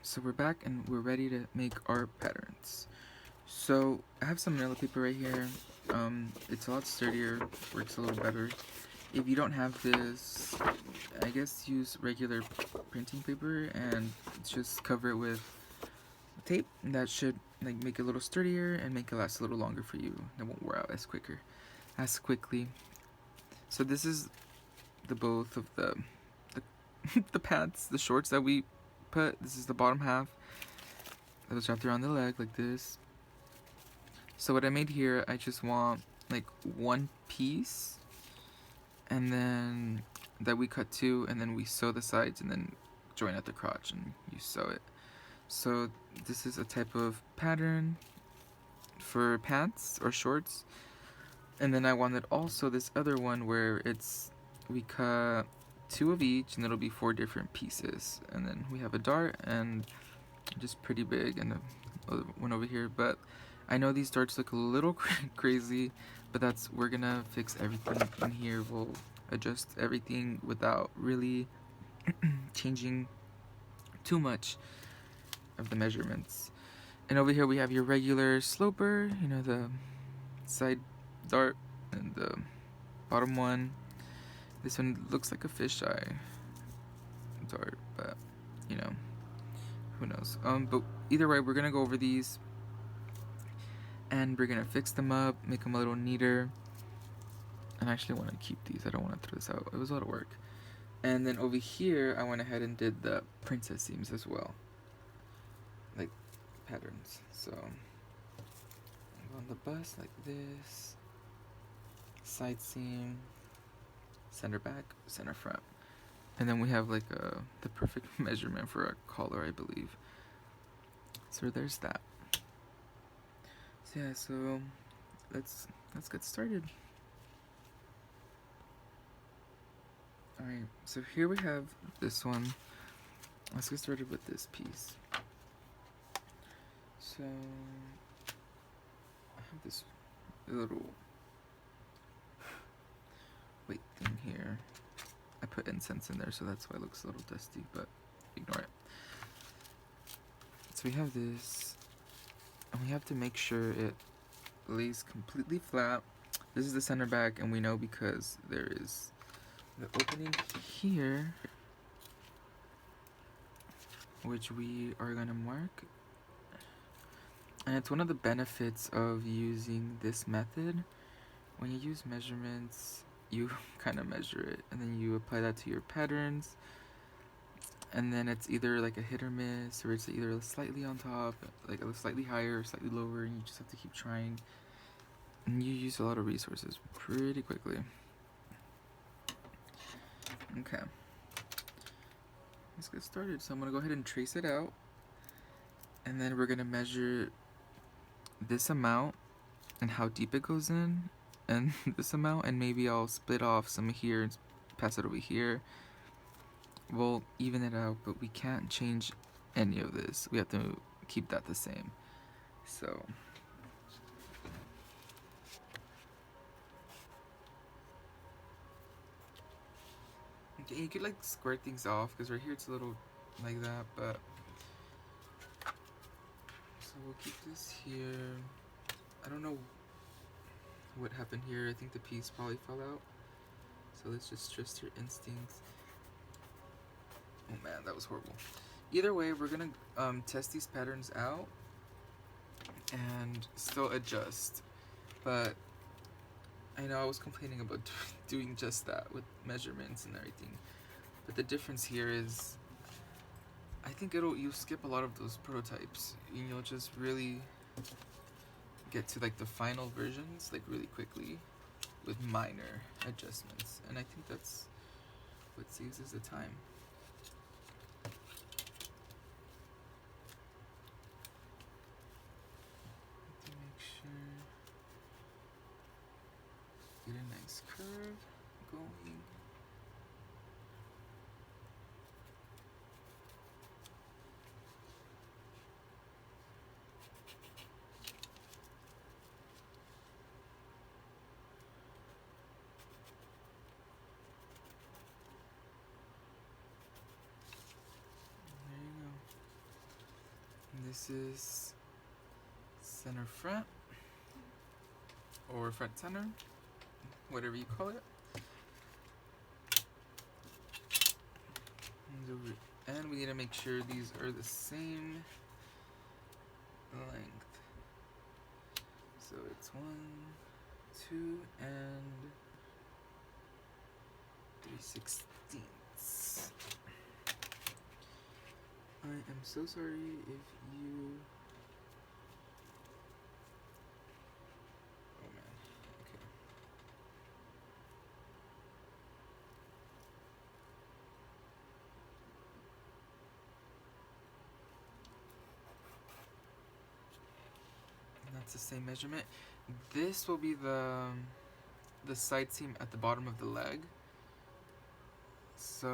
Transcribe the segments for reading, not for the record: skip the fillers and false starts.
So we're back and we're ready to make our patterns. So I have some manila paper right here. It's a lot sturdier, works a little better. If you don't have this, I guess use regular printing paper and just cover it with tape. That should like make it a little sturdier and make it last a little longer for you. It won't wear out as quickly. So this is the both of the the pants, the shorts that we put. This is the bottom half that was wrapped around the leg like this. So what I made here, I just want like one piece, and then that we cut two, and then we sew the sides, and then join at the crotch, and you sew it. So this is a type of pattern for pants or shorts. And then I wanted also this other one where we cut two of each, and it'll be 4 different pieces. And then we have a dart and just pretty big, and the other one over here. But I know these darts look a little crazy, but we're gonna fix everything in here. We'll adjust everything without really changing too much of the measurements. And over here we have your regular sloper, the side dart, and the bottom one. This one looks like a fisheye dart, but who knows. But either way, we're gonna go over these and we're gonna fix them up, make them a little neater. And I actually want to keep these. I don't want to throw this out. It was a lot of work. And then over here, I went ahead and did the princess seams as well, like patterns. So on the bust like this, side seam, center back, center front. And then we have like the perfect measurement for a collar, I believe. So there's that. So yeah, so let's get started. Alright, so here we have this one. Let's get started with this piece. So I have this little weight thing here. I put incense in there, so that's why it looks a little dusty, but ignore it. So we have this, and we have to make sure it lays completely flat. This is the center back, and we know because there is the opening here, which we are gonna mark. And it's one of the benefits of using this method. When you use measurements, you kind of measure it, and then you apply that to your patterns, and then it's either like a hit or miss, or it's either slightly on top, like slightly higher or slightly lower, and you just have to keep trying, and you use a lot of resources pretty quickly. Okay, let's get started. So I'm gonna go ahead and trace it out, and then we're gonna measure this amount and how deep it goes in, and this amount, and maybe I'll split off some here and pass it over here. We'll even it out, but we can't change any of this. We have to keep that the same. So okay, you could like square things off, because right here it's a little like that, but so we'll keep this here. I don't know what happened here. I think the piece probably fell out. So let's just trust your instincts. Oh man, that was horrible. Either way, we're gonna test these patterns out and still adjust. But I know I was complaining about doing just that with measurements and everything. But the difference here is, I think you'll skip a lot of those prototypes, and you'll just really get to like the final versions like really quickly with minor adjustments, and I think that's what saves us the time. To make sure get a nice curve going. There you go. This is center front, or front center, whatever you call it. And we need to make sure these are the same length. So it's 1, 2, and 3/16. I am so sorry if you... Oh man, okay. And that's the same measurement. This will be the side seam at the bottom of the leg. So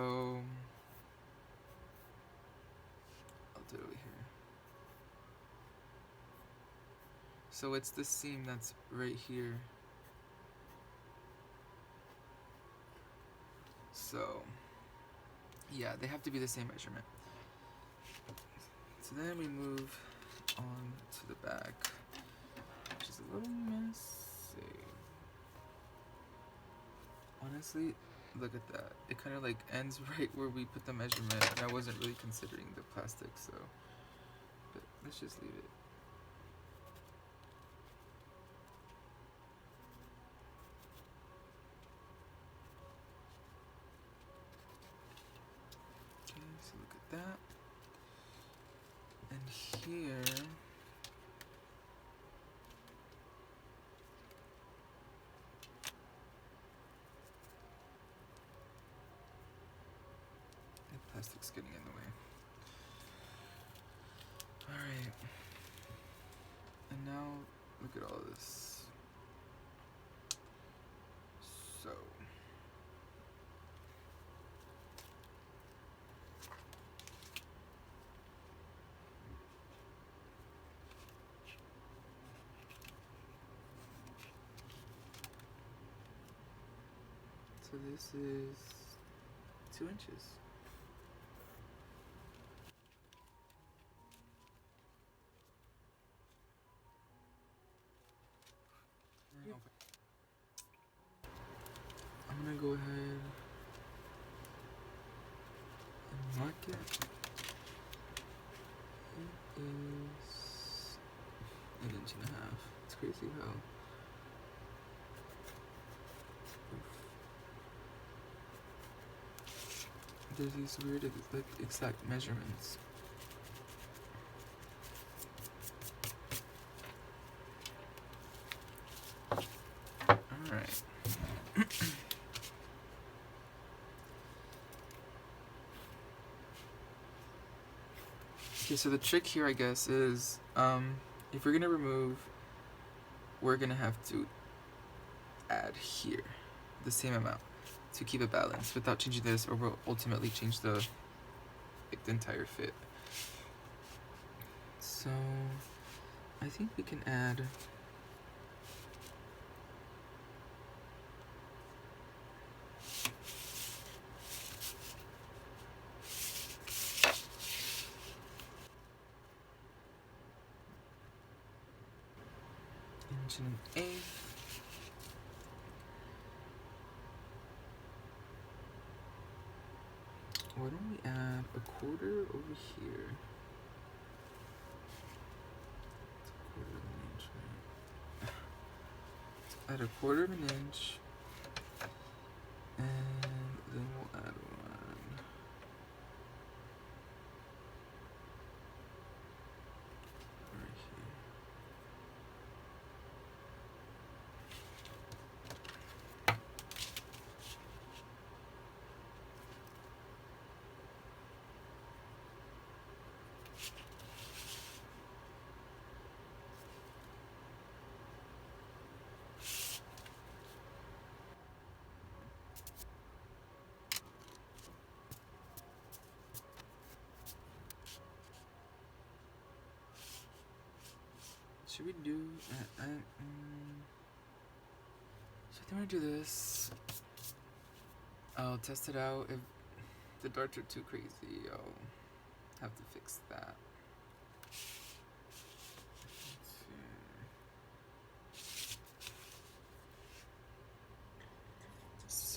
I'll do it over here. So it's the seam that's right here. So yeah, they have to be the same measurement. So then we move on to the back, which is a little messy. Honestly, look at that. It kind of like ends right where we put the measurement, and I wasn't really considering the plastic, so. But let's just leave it. Okay, so look at that. And here, the plastic's getting in the way. Alright. And now, look at all this. So. So this is 2 inches. I'm gonna go ahead and mark it. It is 1.5 inches. It's crazy how. There's these weird like exact measurements. Alright. Okay, so the trick here, I guess, is if we're gonna remove, we're gonna have to add here the same amount to keep it balanced without changing this, or we'll ultimately change the entire fit. So I think we can add an eighth. Why don't we add a quarter over here? It's a quarter of an inch, right? Add a quarter of an inch, and then we'll add one right here. Should we do? So I think we do this. I'll test it out. If the darts are too crazy, I'll have to fix that.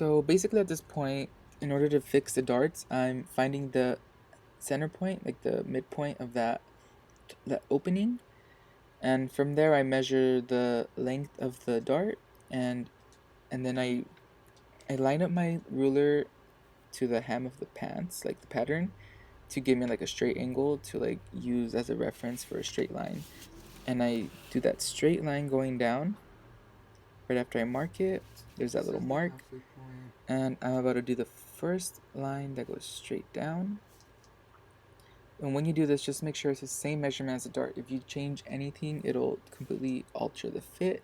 So basically at this point, in order to fix the darts, I'm finding the center point, like the midpoint of that opening, and from there I measure the length of the dart, and then I line up my ruler to the hem of the pants, like the pattern, to give me like a straight angle to like use as a reference for a straight line. And I do that straight line going down. Right after I mark it, there's that little mark, and I'm about to do the first line that goes straight down. And when you do this, just make sure it's the same measurement as the dart. If you change anything, it'll completely alter the fit,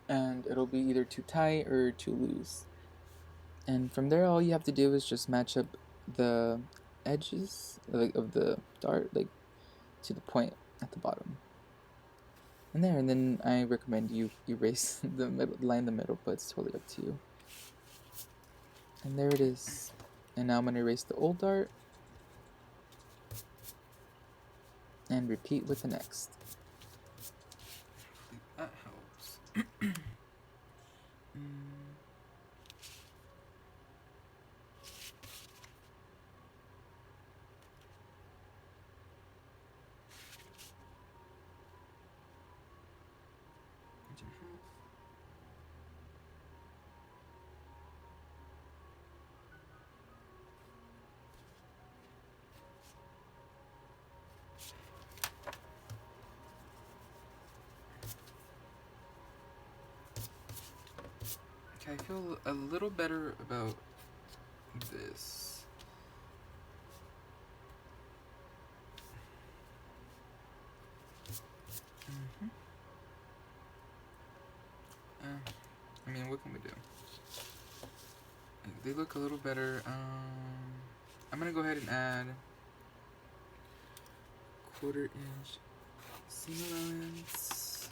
and it'll be either too tight or too loose. And from there, all you have to do is just match up the edges of the dart, like to the point at the bottom. And then I recommend you erase the middle, line in the middle, but it's totally up to you. And there it is. And now I'm going to erase the old dart and repeat with the next. That helps. Okay, I feel a little better about this. I mean, what can we do? They look a little better. I'm gonna go ahead and add 1/4 inch seam allowance.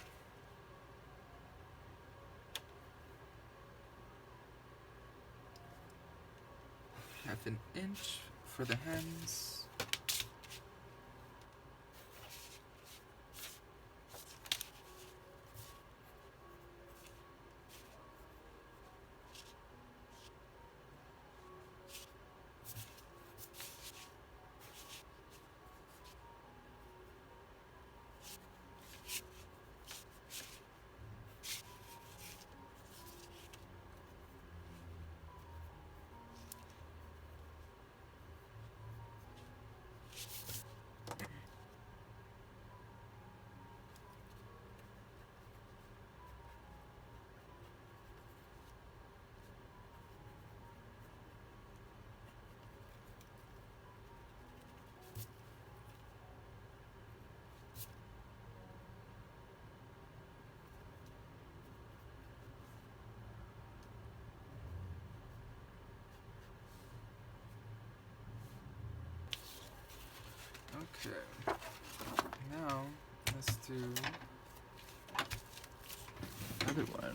Half an inch for the hems. Okay. Now let's do another one.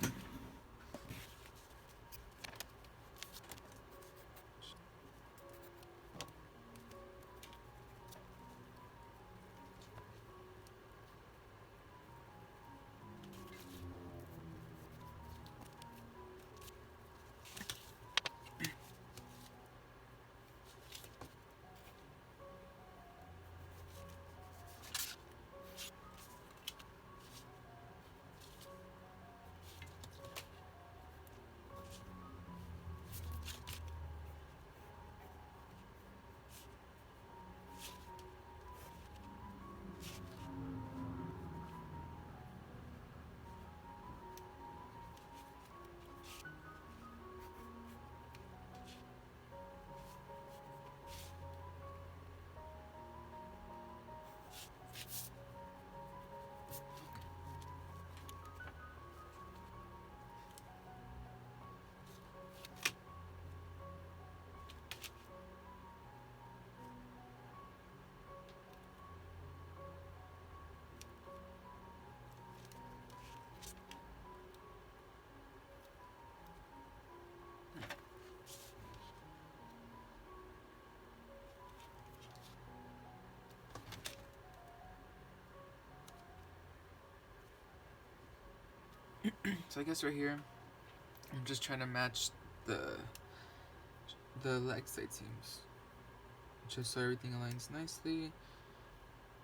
So I guess right here, I'm just trying to match the leg side seams, just so everything aligns nicely.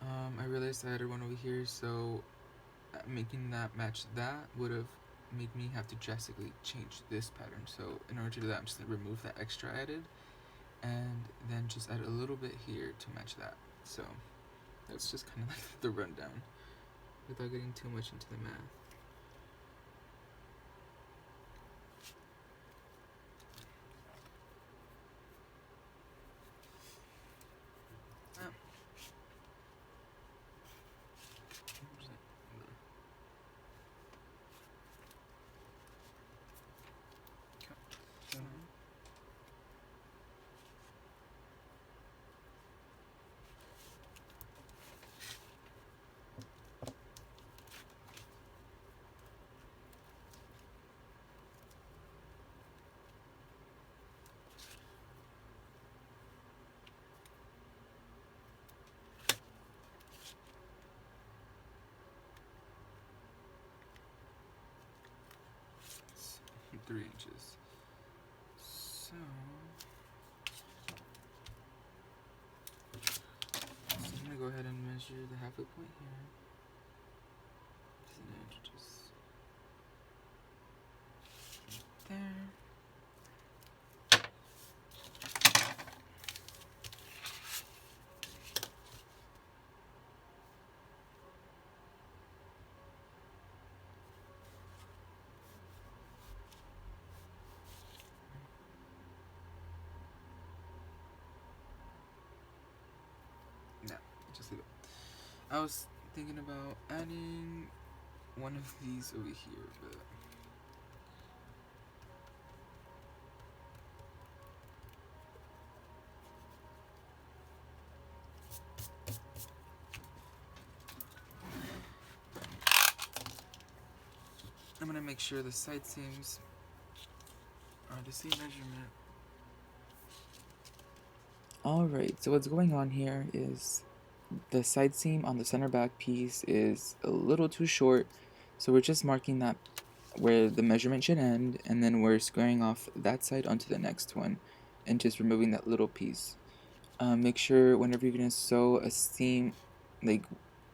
I realized I added one over here, so making that match that would have made me have to drastically change this pattern. So in order to do that, I'm just gonna remove that extra I added, and then just add a little bit here to match that. So that's just kind of like the rundown, without getting too much into the math. It's 3 inches. So I'm gonna go ahead and measure the halfway point here. Just an inch, just there. No, just leave it. I was thinking about adding one of these over here, but I'm gonna make sure the side seams are the same measurement. Alright, so what's going on here is the side seam on the center back piece is a little too short, so we're just marking that where the measurement should end, and then we're squaring off that side onto the next one and just removing that little piece. Make sure whenever you're going to sew a seam, like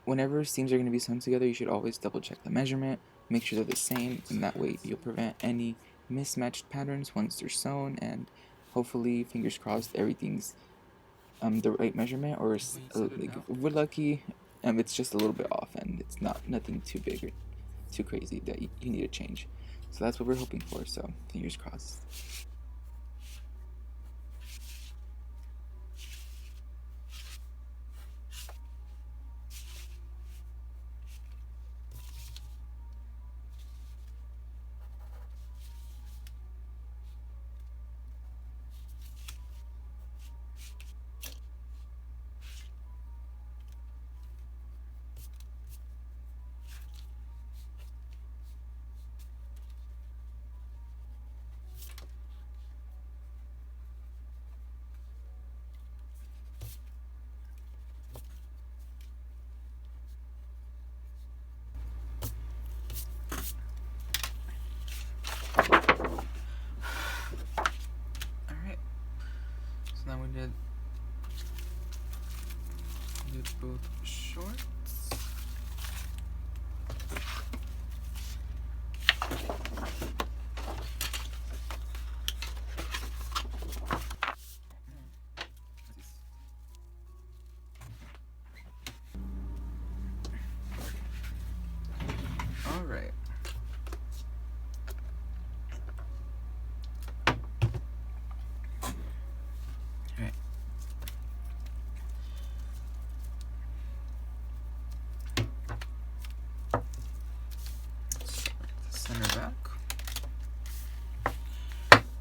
whenever seams are going to be sewn together, you should always double check the measurement, make sure they're the same, and that way you'll prevent any mismatched patterns once they're sewn, and hopefully, fingers crossed, everything's the right measurement, or like, if we're lucky, it's just a little bit off and it's nothing too big or too crazy that you need to change. So that's what we're hoping for, so fingers crossed. Alright, so now we did both shorts. Alright. Alright. Center back.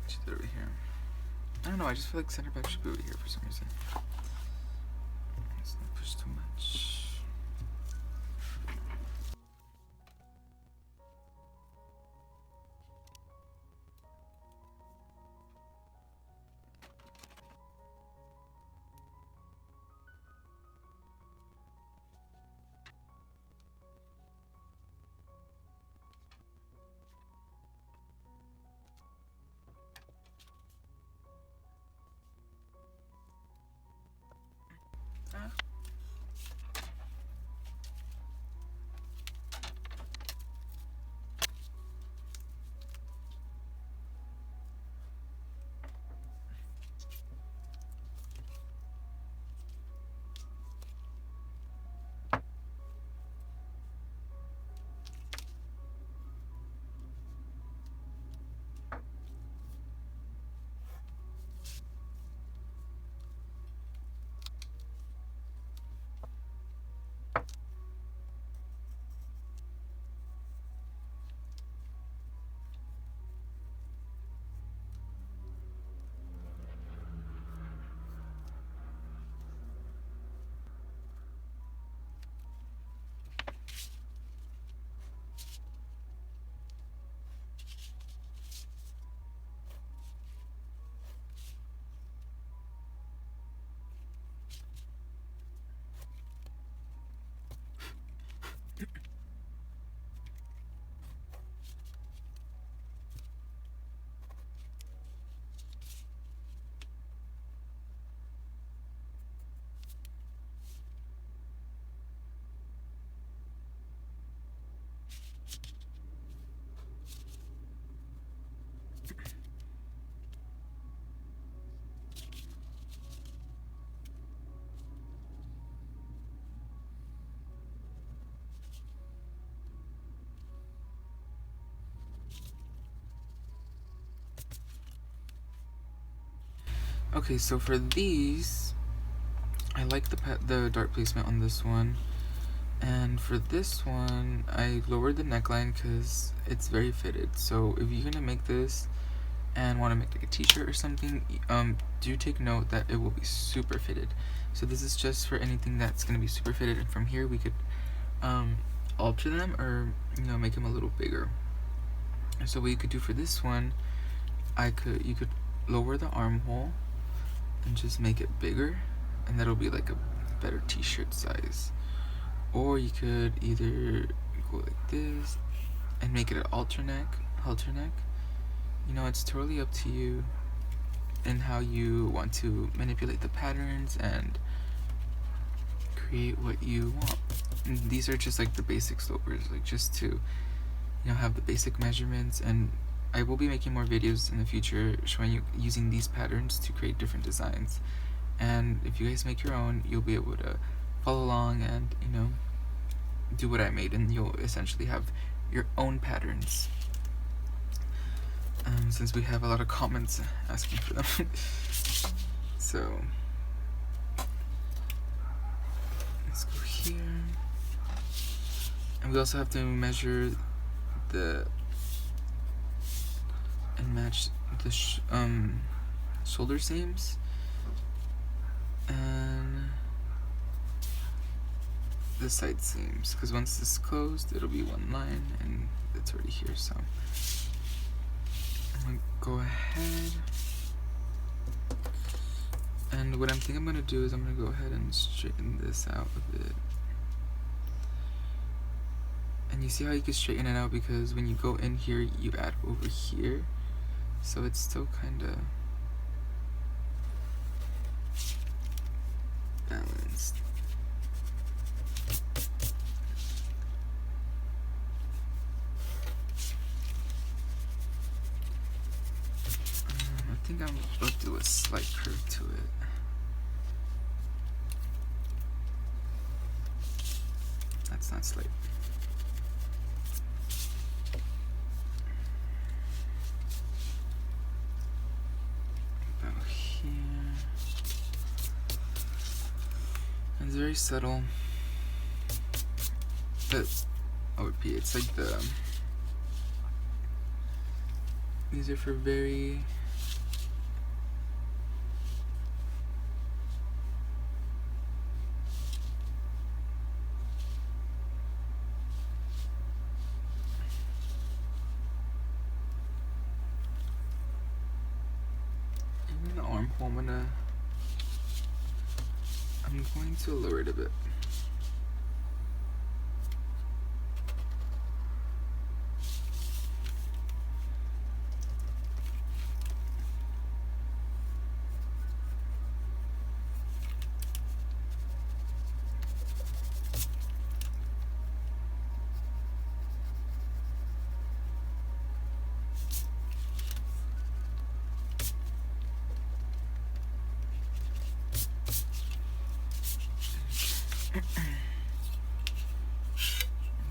Should put it over here. I don't know, I just feel like center back should be over here for some reason. Let's not push too much. Okay, so for these, I like the dart placement on this one. And for this one, I lowered the neckline because it's very fitted. So if you're gonna make this and want to make like a t-shirt or something, do take note that it will be super fitted. So this is just for anything that's gonna be super fitted, and from here we could alter them or make them a little bigger. So what you could do for this one, you could lower the armhole and just make it bigger, and that'll be like a better t-shirt size. Or you could either go like this and make it an halter neck. It's totally up to you and how you want to manipulate the patterns and create what you want. And these are just like the basic slopers, like just to have the basic measurements. And I will be making more videos in the future showing you using these patterns to create different designs. And if you guys make your own, you'll be able to follow along and do what I made, and you'll essentially have your own patterns. Since we have a lot of comments asking for them. So let's go here, and we also have to measure and match the shoulder seams and the side seams, because once this is closed, it'll be one line, and it's already here. So I'm gonna go ahead, and what I'm gonna do is I'm gonna go ahead and straighten this out a bit. And you see how you can straighten it out, because when you go in here, you add over here, so it's still kind of balanced. I think I'll do a slight curve to it. That's not slight. About here. It's very subtle. But I'll repeat, it's like these are for very the armhole. I'm going to lower it a bit.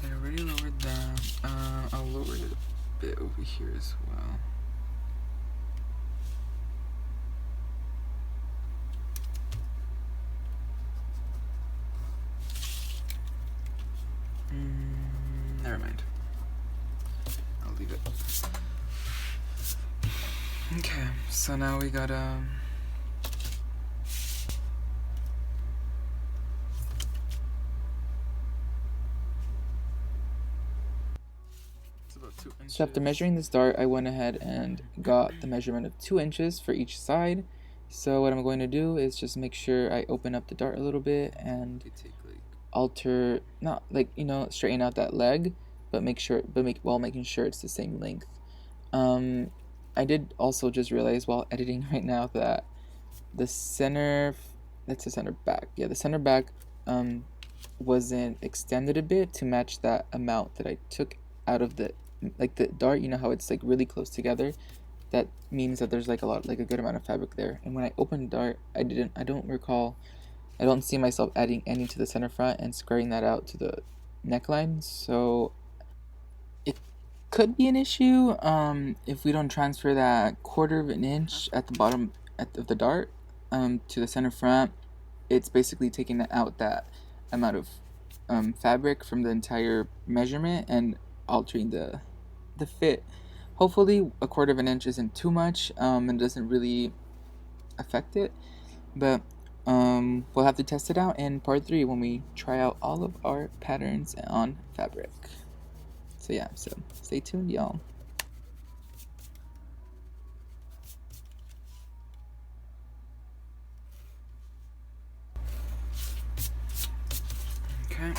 I already lowered that. I'll lower it a bit over here as well. Never mind. I'll leave it. Okay, so now we got So after measuring this dart, I went ahead and got the measurement of 2 inches for each side. So what I'm going to do is just make sure I open up the dart a little bit and alter, not like, straighten out that leg, but while making sure it's the same length. I did also just realize while editing right now that the center back. Yeah, the center back wasn't extended a bit to match that amount that I took out of the dart. You know how it's like really close together? That means that there's like a good amount of fabric there. And when I opened the dart, I don't see myself adding any to the center front and squaring that out to the neckline. So it could be an issue if we don't transfer that 1/4 of an inch at the bottom of the dart. to the center front, it's basically taking out that amount of fabric from the entire measurement and altering the fit. Hopefully a quarter of an inch isn't too much and doesn't really affect it, but we'll have to test it out in part 3 when we try out all of our patterns on fabric. So yeah, so stay tuned, y'all. Okay,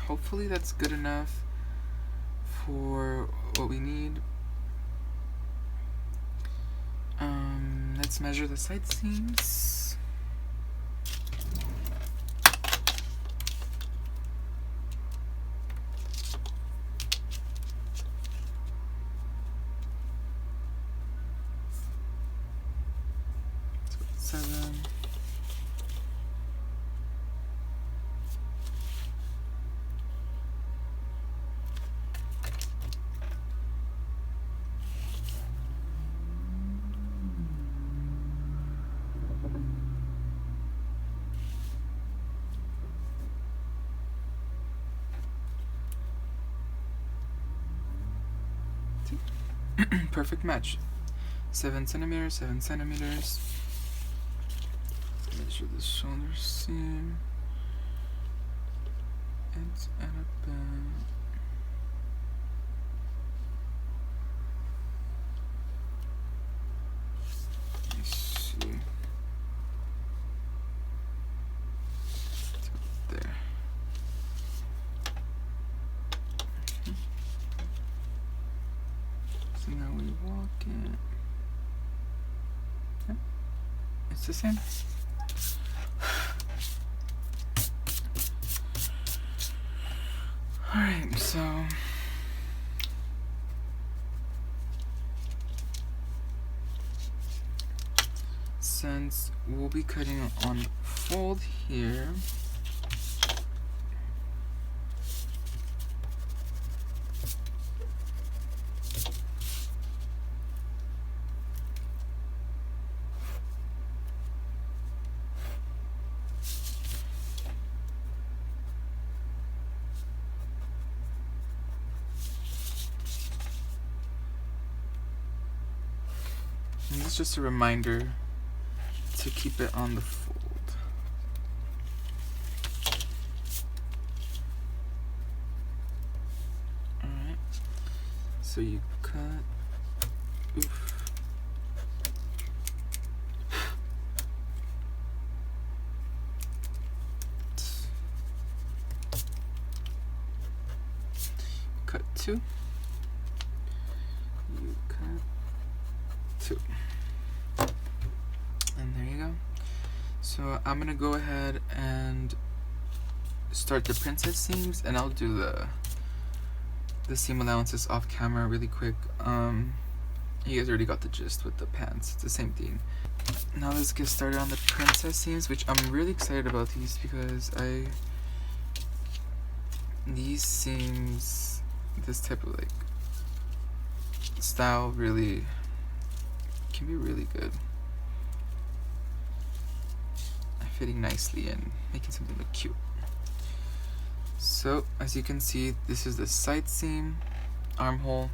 hopefully that's good enough for what we need. Let's measure the side seams. So 7. Perfect match. 7 centimeters, 7 centimeters. Let's measure the shoulder seam. It's at about there. So now we walk it. Yep. It's the same. Alright, so since we'll be cutting on fold here, and this is just a reminder to keep it on the fold. Alright, so you cut, oof. Cut 2, you cut 2. And there you go. So I'm gonna go ahead and start the princess seams, and I'll do the seam allowances off camera really quick. You guys already got the gist with the pants. It's the same thing. Now let's get started on the princess seams, which I'm really excited about these because these seams, this type of like style really can be really good. Fitting nicely and making something look cute. So as you can see, this is the side seam, armhole.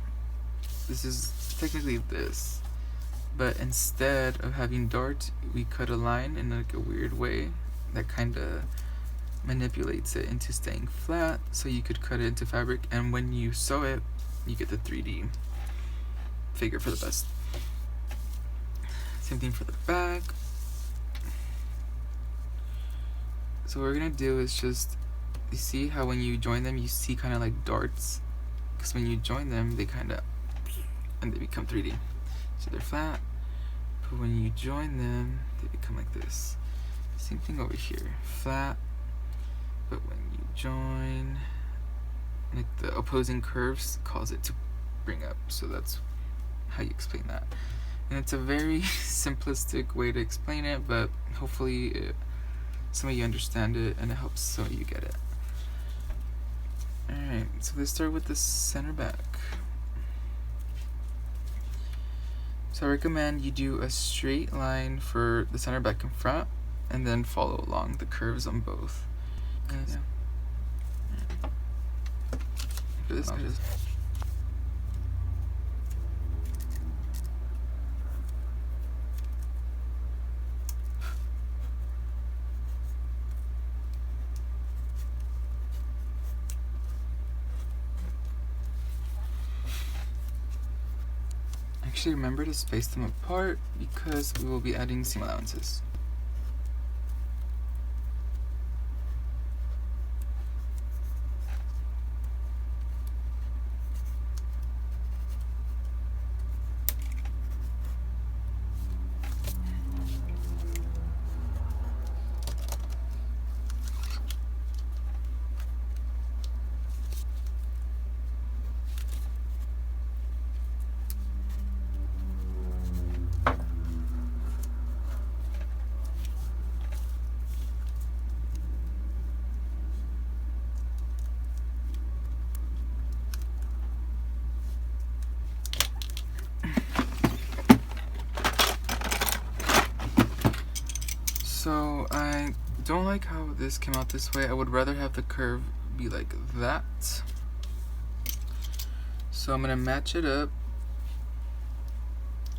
This is technically this, but instead of having darts, we cut a line in like a weird way that kind of manipulates it into staying flat, so you could cut it into fabric, and when you sew it, you get the 3D figure for the best. Same thing for the back. So what we're gonna do is just, you see how when you join them, you see kind of like darts, because when you join them, they kind of, and they become 3D. So they're flat, but when you join them, they become like this. Same thing over here, flat, but when you join, like the opposing curves cause it to bring up. So that's how you explain that. And it's a very simplistic way to explain it, but hopefully some of you understand it and it helps some of you get it. Alright, so let's start with the center back. So I recommend you do a straight line for the center, back, and front, and then follow along the curves on both. Yeah. For this, I'll just actually remember to space them apart because we will be adding seam allowances. So I don't like how this came out this way. I would rather have the curve be like that. So I'm gonna match it up,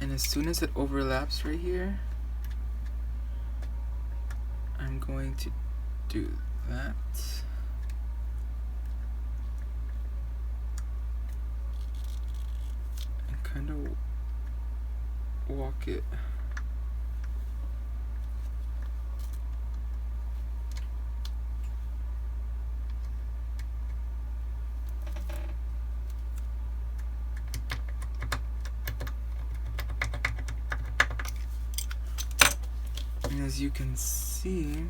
and as soon as it overlaps right here, I'm going to do that. And kind of walk it. And as you can see,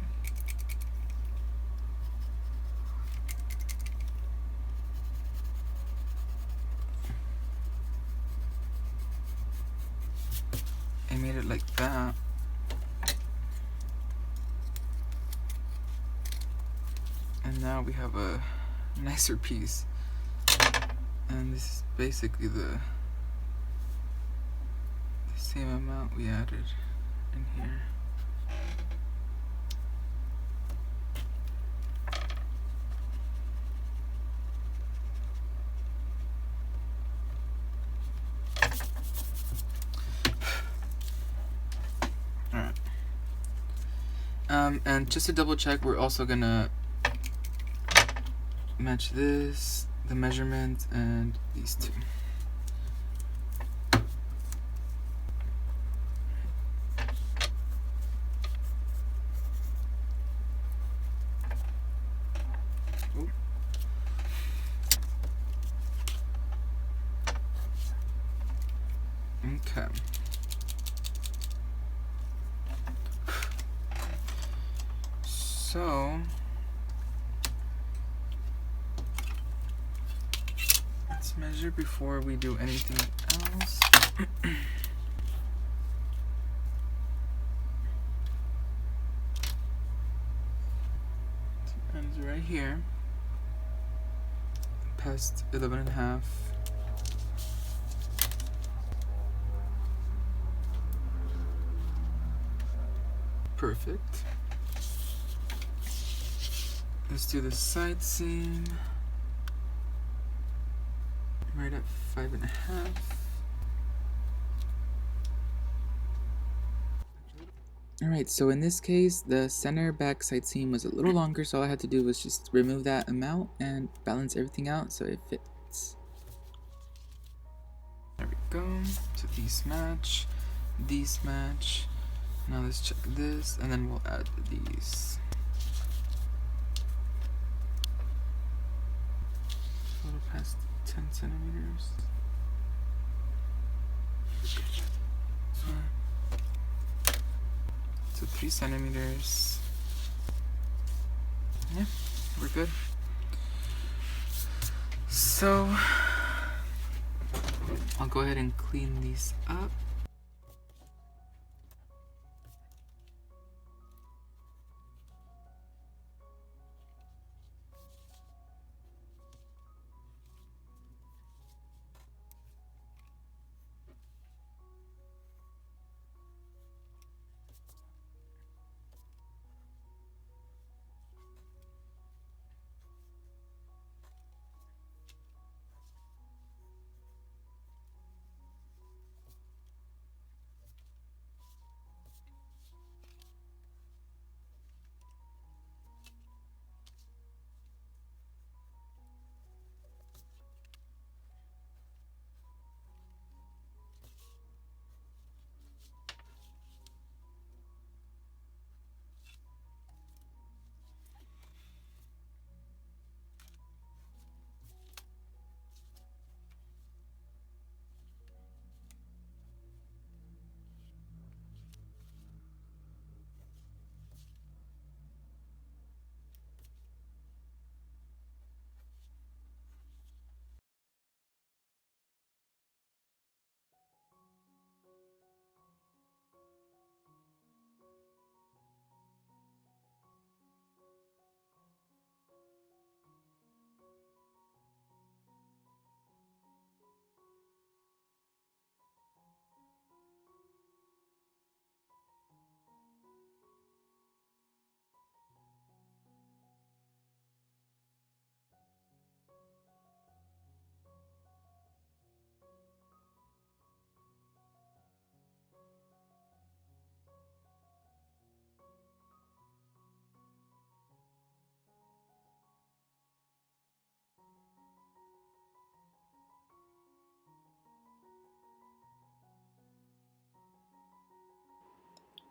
I made it like that. And now we have a nicer piece. And this is basically the same amount we added in here. Alright. And just to double check, we're also gonna match this, the measurement, and these two. Ooh. Okay. So let's measure before we do anything else. Ends right here, past 11.5. Perfect. Let's do the side seam right at 5.5. Alright, so in this case, the center back side seam was a little longer, so all I had to do was just remove that amount and balance everything out so it fits. There we go. So these match, these match. Now let's check this, and then we'll add these. A little past 10 centimeters. So 3 centimeters. Yeah, we're good. So I'll go ahead and clean these up.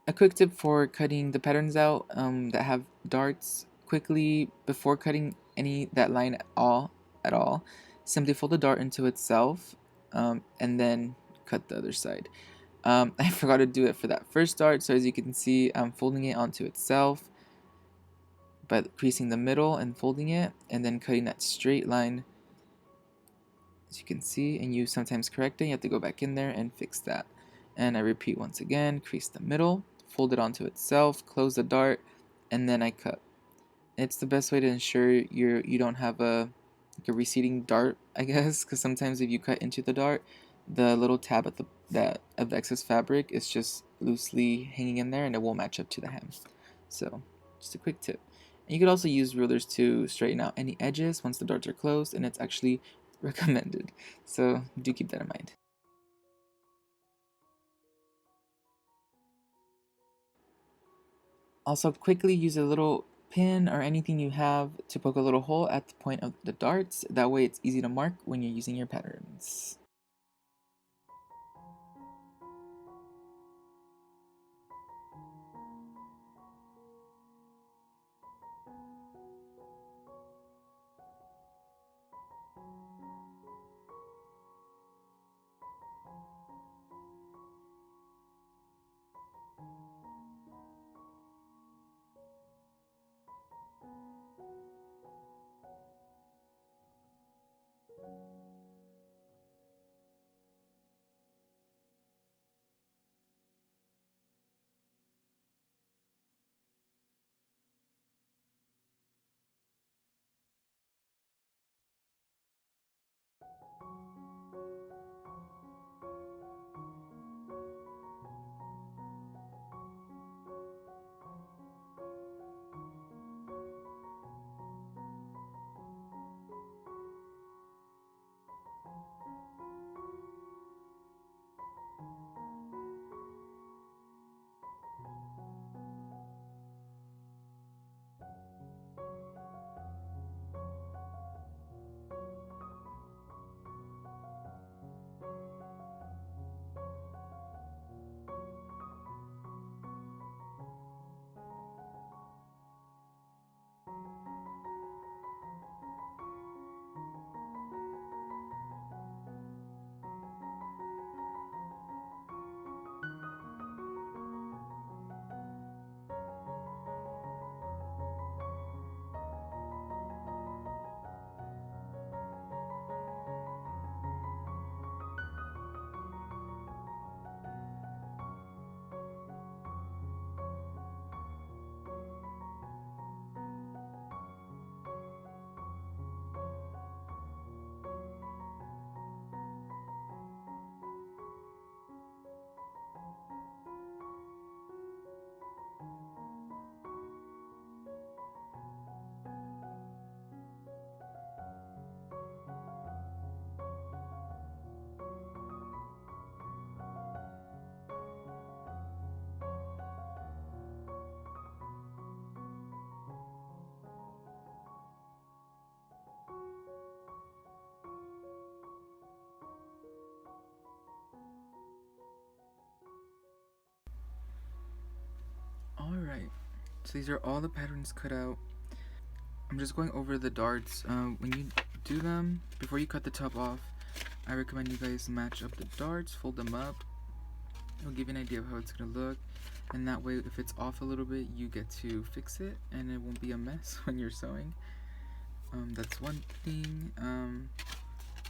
A quick tip for cutting the patterns out that have darts quickly before cutting any that line at all. Simply fold the dart into itself and then cut the other side. I forgot to do it for that first dart, so as you can see, I'm folding it onto itself by creasing the middle and folding it, and then cutting that straight line, as you can see, and you sometimes correct it. You have to go back in there and fix that. And I repeat once again, crease the middle, fold it onto itself, close the dart, and then I cut. It's the best way to ensure you don't have a receding dart, I guess, because sometimes if you cut into the dart, the little tab at of the excess fabric is just loosely hanging in there and it won't match up to the hem. So just a quick tip. And you could also use rulers to straighten out any edges once the darts are closed, and it's actually recommended. So do keep that in mind. Also, quickly use a little pin or anything you have to poke a little hole at the point of the darts. That way it's easy to mark when you're using your patterns. Alright, so these are all the patterns cut out. I'm just going over the darts. When you do them, before you cut the top off, I recommend you guys match up the darts, fold them up. It'll give you an idea of how it's going to look, and that way if it's off a little bit, you get to fix it and it won't be a mess when you're sewing. That's one thing.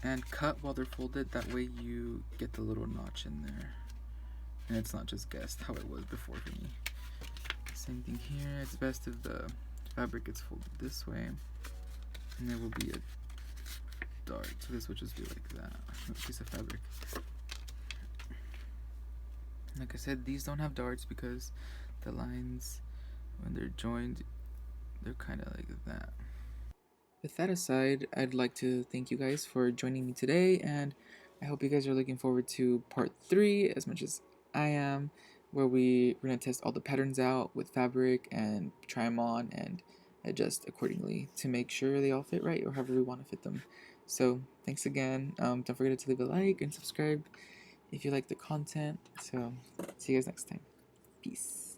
And cut while they're folded, that way you get the little notch in there and it's not just guessed how it was before for me. Same thing here. It's best if the fabric gets folded this way, and there will be a dart. So this would just be like that, a piece of fabric. Like I said, these don't have darts because the lines, when they're joined, they're kind of like that. With that aside, I'd like to thank you guys for joining me today, and I hope you guys are looking forward to part 3 as much as I am, where we're going to test all the patterns out with fabric and try them on and adjust accordingly to make sure they all fit right or however we want to fit them. So thanks again. Don't forget to leave a like and subscribe if you like the content. So see you guys next time. Peace.